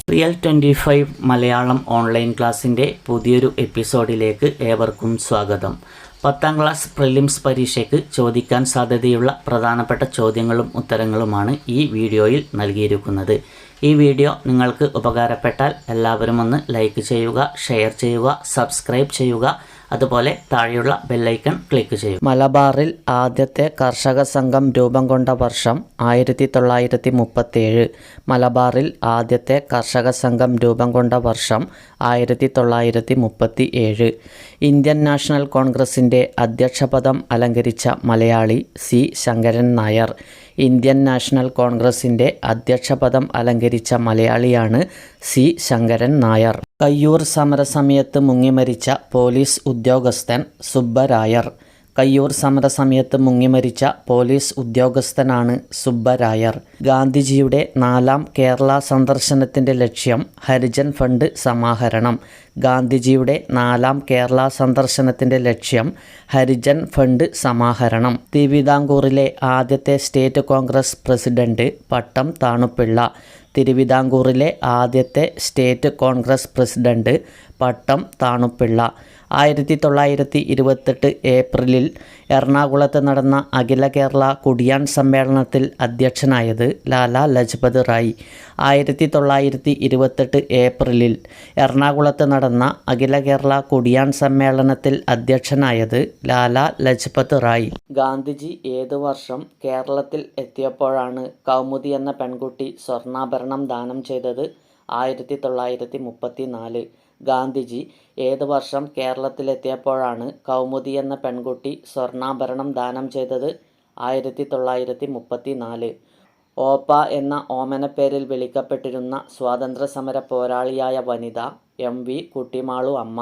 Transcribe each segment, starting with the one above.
Real 25 Malayalam online ക്ലാസ്സിൻ്റെ പുതിയൊരു എപ്പിസോഡിലേക്ക് ഏവർക്കും സ്വാഗതം. 10ാം ക്ലാസ് പ്രിലിംസ് പരീക്ഷയ്ക്ക് ചോദിക്കാൻ സാധ്യതയുള്ള പ്രധാനപ്പെട്ട ചോദ്യങ്ങളും ഉത്തരങ്ങളുമാണ് ഈ വീഡിയോയിൽ നൽകിയിരിക്കുന്നത്. ഈ വീഡിയോ നിങ്ങൾക്ക് ഉപകാരപ്പെട്ടാൽ എല്ലാവരും ഒന്ന് ലൈക്ക് ചെയ്യുക, ഷെയർ ചെയ്യുക, സബ്സ്ക്രൈബ് ചെയ്യുക. അതുപോലെ താഴെയുള്ള ബെല്ലൈക്കൺ ക്ലിക്ക് ചെയ്യുക. മലബാറിൽ ആദ്യത്തെ കർഷക സംഘം രൂപം കൊണ്ട വർഷം 1937. മലബാറിൽ ആദ്യത്തെ കർഷക സംഘം രൂപം കൊണ്ട വർഷം 1937. ഇന്ത്യൻ നാഷണൽ കോൺഗ്രസിൻ്റെ അധ്യക്ഷപദം അലങ്കരിച്ച Malayali C Sankaran Nair. Indian national കോൺഗ്രസിൻ്റെ അധ്യക്ഷപദം അലങ്കരിച്ച മലയാളിയാണ് സി ശങ്കരൻ നായർ. കയ്യൂർ സമരസമയത്ത് മുങ്ങിമരിച്ച പോലീസ് ഉദ്യോഗസ്ഥൻ സുബ്ബരായർ. കയ്യൂർ സമരസമയത്ത് മുങ്ങിമരിച്ച പോലീസ് ഉദ്യോഗസ്ഥനാണ് സുബ്ബരായർ. ഗാന്ധിജിയുടെ 4ാം കേരള സന്ദർശനത്തിൻ്റെ ലക്ഷ്യം ഹരിജൻ ഫണ്ട് സമാഹരണം. ഗാന്ധിജിയുടെ 4ാം കേരള സന്ദർശനത്തിൻ്റെ ലക്ഷ്യം ഹരിജൻ ഫണ്ട് സമാഹരണം. തിരുവിതാംകൂറിലെ ആദ്യത്തെ സ്റ്റേറ്റ് കോൺഗ്രസ് പ്രസിഡന്റ് പട്ടം താണുപിള്ള. തിരുവിതാംകൂറിലെ ആദ്യത്തെ സ്റ്റേറ്റ് കോൺഗ്രസ് പ്രസിഡന്റ് പട്ടം താണുപിള്ള. 1928 ഏപ്രിലിൽ എറണാകുളത്ത് നടന്ന അഖില കേരള കുടിയാൻ സമ്മേളനത്തിൽ അധ്യക്ഷനായത് ലാലാ ലജ്പത് റായ്. 1928 ഏപ്രിലിൽ എറണാകുളത്ത് നടന്ന അഖില കേരള കുടിയാൻ സമ്മേളനത്തിൽ അധ്യക്ഷനായത് ലാലാ ലജ്പത് റായ്. ഗാന്ധിജി ഏതു വർഷം കേരളത്തിൽ എത്തിയപ്പോഴാണ് കൗമുദി എന്ന പെൺകുട്ടി സ്വർണ്ണാഭരണം ദാനം ചെയ്തത്? 1934. ഗാന്ധിജി ഏത് വർഷം കേരളത്തിലെത്തിയപ്പോഴാണ് കൗമുദി എന്ന പെൺകുട്ടി സ്വർണ്ണാഭരണം ദാനം ചെയ്തത്? 1934. ഓപ്പ എന്ന ഓമനപ്പേരിൽ വിളിക്കപ്പെട്ടിരുന്ന സ്വാതന്ത്ര്യസമര പോരാളിയായ വനിത MV കുട്ടിമാളു അമ്മ.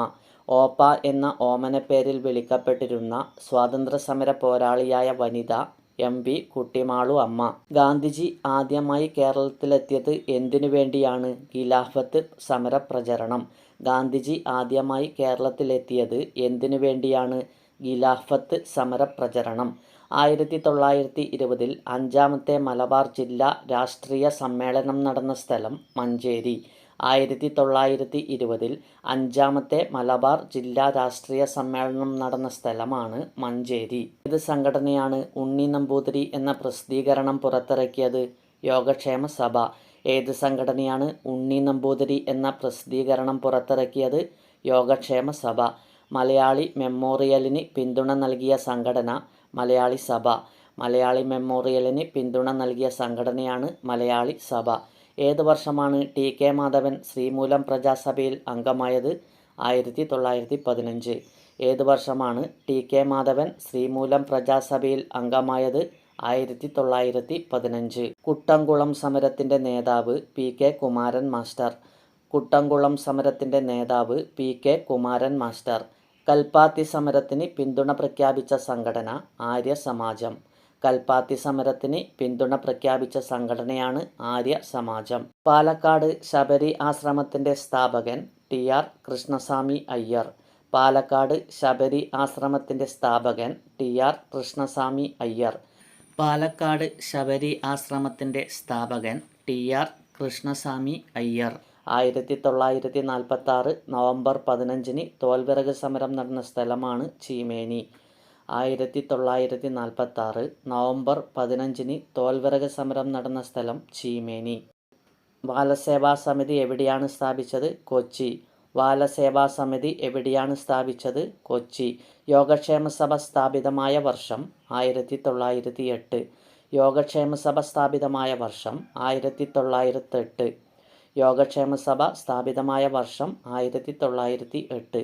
ഓപ്പ എന്ന ഓമനപ്പേരിൽ വിളിക്കപ്പെട്ടിരുന്ന സ്വാതന്ത്ര്യസമര പോരാളിയായ വനിത MV കുട്ടിമാളു അമ്മ. ഗാന്ധിജി ആദ്യമായി കേരളത്തിലെത്തിയത് എന്തിനു വേണ്ടിയാണ്? ഖിലാഫത്ത് സമരപ്രചരണം. ഗാന്ധിജി ആദ്യമായി കേരളത്തിലെത്തിയത് എന്തിനു വേണ്ടിയാണ്? ഖിലാഫത്ത് സമരപ്രചരണം. 1920 5ാമത്തെ മലബാർ ജില്ലാ രാഷ്ട്രീയ സമ്മേളനം നടന്ന സ്ഥലം മഞ്ചേരി. 1920 5ാമത്തെ മലബാർ ജില്ലാ രാഷ്ട്രീയ സമ്മേളനം നടന്ന സ്ഥലമാണ് മഞ്ചേരി. ഏത് സംഘടനയാണ് ഉണ്ണി നമ്പൂതിരി എന്ന പ്രസിദ്ധീകരണം പുറത്തിറക്കിയത്? യോഗക്ഷേമ സഭ. ഏത് സംഘടനയാണ് ഉണ്ണി നമ്പൂതിരി എന്ന പ്രസിദ്ധീകരണം പുറത്തിറക്കിയത്? യോഗക്ഷേമ സഭ. മലയാളി മെമ്മോറിയലിന് പിന്തുണ നൽകിയ സംഘടന മലയാളി സഭ. മലയാളി മെമ്മോറിയലിന് പിന്തുണ നൽകിയ സംഘടനയാണ് മലയാളി സഭ. ഏത് വർഷമാണ് TK മാധവൻ ശ്രീമൂലം പ്രജാസഭയിൽ അംഗമായത്? 1915. ഏത് വർഷമാണ് TK മാധവൻ ശ്രീമൂലം പ്രജാസഭയിൽ അംഗമായത്? 1915. കുട്ടംകുളം സമരത്തിൻ്റെ നേതാവ് PK കുമാരൻ മാസ്റ്റർ. കുട്ടംകുളം സമരത്തിൻ്റെ നേതാവ് PK കുമാരൻ മാസ്റ്റർ. കൽപ്പാത്തി സമരത്തിന് പിന്തുണ പ്രഖ്യാപിച്ച സംഘടന ആര്യ സമാജം. കൽപ്പാത്തി സമരത്തിന് പിന്തുണ പ്രഖ്യാപിച്ച സംഘടനയാണ് ആര്യ സമാജം. പാലക്കാട് ശബരി ആശ്രമത്തിൻ്റെ സ്ഥാപകൻ TR കൃഷ്ണസ്വാമി അയ്യർ. പാലക്കാട് ശബരി ആശ്രമത്തിൻ്റെ സ്ഥാപകൻ TR കൃഷ്ണസ്വാമി അയ്യർ. പാലക്കാട് ശബരി ആശ്രമത്തിൻ്റെ സ്ഥാപകൻ TR കൃഷ്ണസ്വാമി അയ്യർ. 1946 നവംബർ 15 തോൽവിറക് സമരം നടന്ന സ്ഥലമാണ് ചീമേനി. 1946 നവംബർ 15 തോൽവിറക് സമരം നടന്ന സ്ഥലം ചീമേനി. ബാലസേവാ സമിതി എവിടെയാണ് സ്ഥാപിച്ചത്? കൊച്ചി. ബാലസേവാ സമിതി എവിടെയാണ് സ്ഥാപിച്ചത്? കൊച്ചി. യോഗക്ഷേമ സഭ സ്ഥാപിതമായ വർഷം 1908. യോഗക്ഷേമ സഭ സ്ഥാപിതമായ വർഷം 1908. യോഗക്ഷേമ സഭ സ്ഥാപിതമായ വർഷം 1908.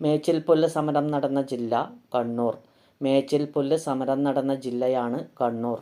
മേച്ചിൽപുല്ല് സമരം നടന്ന ജില്ല കണ്ണൂർ. മേച്ചിൽപുല്ല് സമരം നടന്ന ജില്ലയാണ് കണ്ണൂർ.